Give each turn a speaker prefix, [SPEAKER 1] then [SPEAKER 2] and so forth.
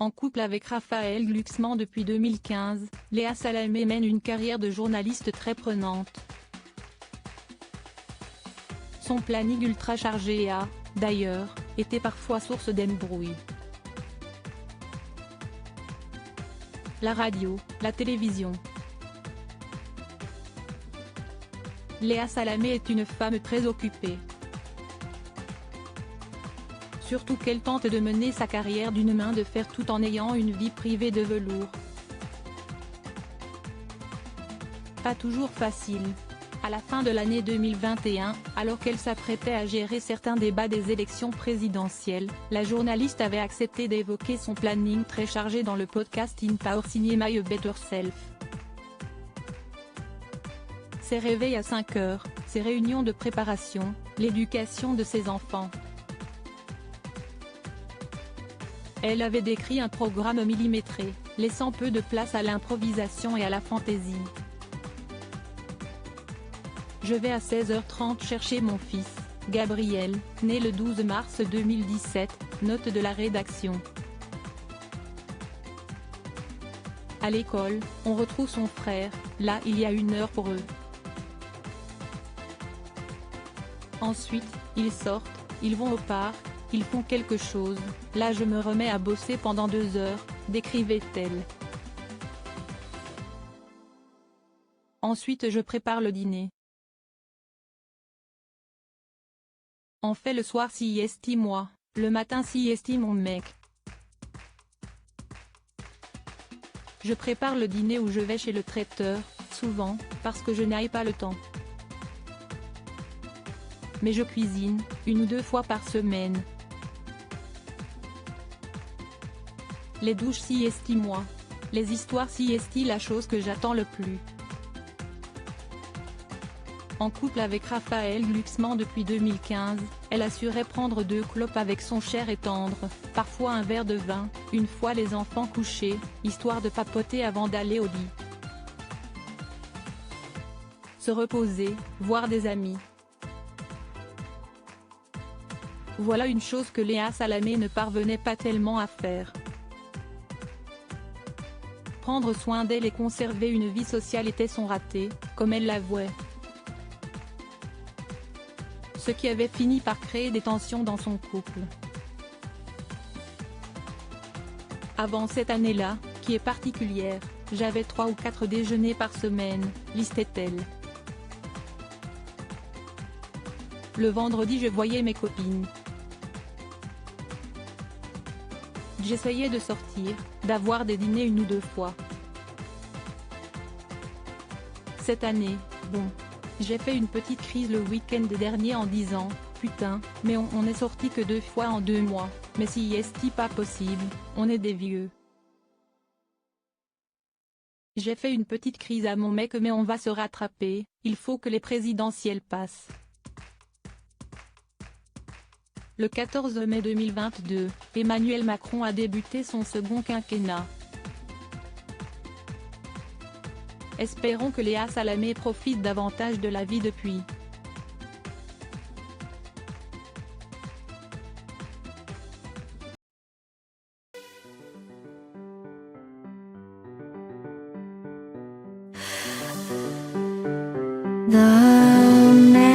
[SPEAKER 1] En couple avec Raphaël Glucksmann depuis 2015, Léa Salamé mène une carrière de journaliste très prenante. Son planning ultra chargé a, d'ailleurs, été parfois source d'embrouilles. La radio, la télévision. Léa Salamé est une femme très occupée. Surtout qu'elle tente de mener sa carrière d'une main de fer tout en ayant une vie privée de velours. Pas toujours facile. À la fin de l'année 2021, alors qu'elle s'apprêtait à gérer certains débats des élections présidentielles, la journaliste avait accepté d'évoquer son planning très chargé dans le podcast In Power signé My Better Self. Ses réveils à 5 heures, ses réunions de préparation, l'éducation de ses enfants. Elle avait décrit un programme millimétré, laissant peu de place à l'improvisation et à la fantaisie. Je vais à 16h30 chercher mon fils, Gabriel, né le 12 mars 2017, note de la rédaction. À l'école, on retrouve son frère, là il y a 1 heure pour eux. Ensuite, ils sortent, ils vont au parc, ils font quelque chose, là je me remets à bosser pendant 2 heures, décrivait-elle. Ensuite je prépare le dîner. On fait le soir siesti moi, le matin siesti mon mec. Je prépare le dîner ou je vais chez le traiteur, souvent, parce que je n'ai pas le temps. Mais je cuisine, 1 ou 2 fois par semaine. Les douches siesti moi. Les histoires siesti la chose que j'attends le plus. En couple avec Raphaël Glucksmann depuis 2015, elle assurait prendre 2 clopes avec son cher et tendre, parfois un verre de vin, une fois les enfants couchés, histoire de papoter avant d'aller au lit. Se reposer, voir des amis. Voilà une chose que Léa Salamé ne parvenait pas tellement à faire. Prendre soin d'elle et conserver une vie sociale était son raté, comme elle l'avouait. Ce qui avait fini par créer des tensions dans son couple. Avant cette année-là, qui est particulière, j'avais 3 ou 4 déjeuners par semaine, listait-elle. Le vendredi je voyais mes copines. J'essayais de sortir, d'avoir des dîners 1 ou 2 fois. Cette année, bon. J'ai fait une petite crise le week-end dernier en disant, putain, mais on est sorti que 2 fois en 2 mois, mais si est-ce pas possible, on est des vieux. J'ai fait une petite crise à mon mec mais on va se rattraper, il faut que les présidentielles passent. Le 14 mai 2022, Emmanuel Macron a débuté son second quinquennat. Espérons que Léa Salamé profite davantage de la vie depuis.
[SPEAKER 2] The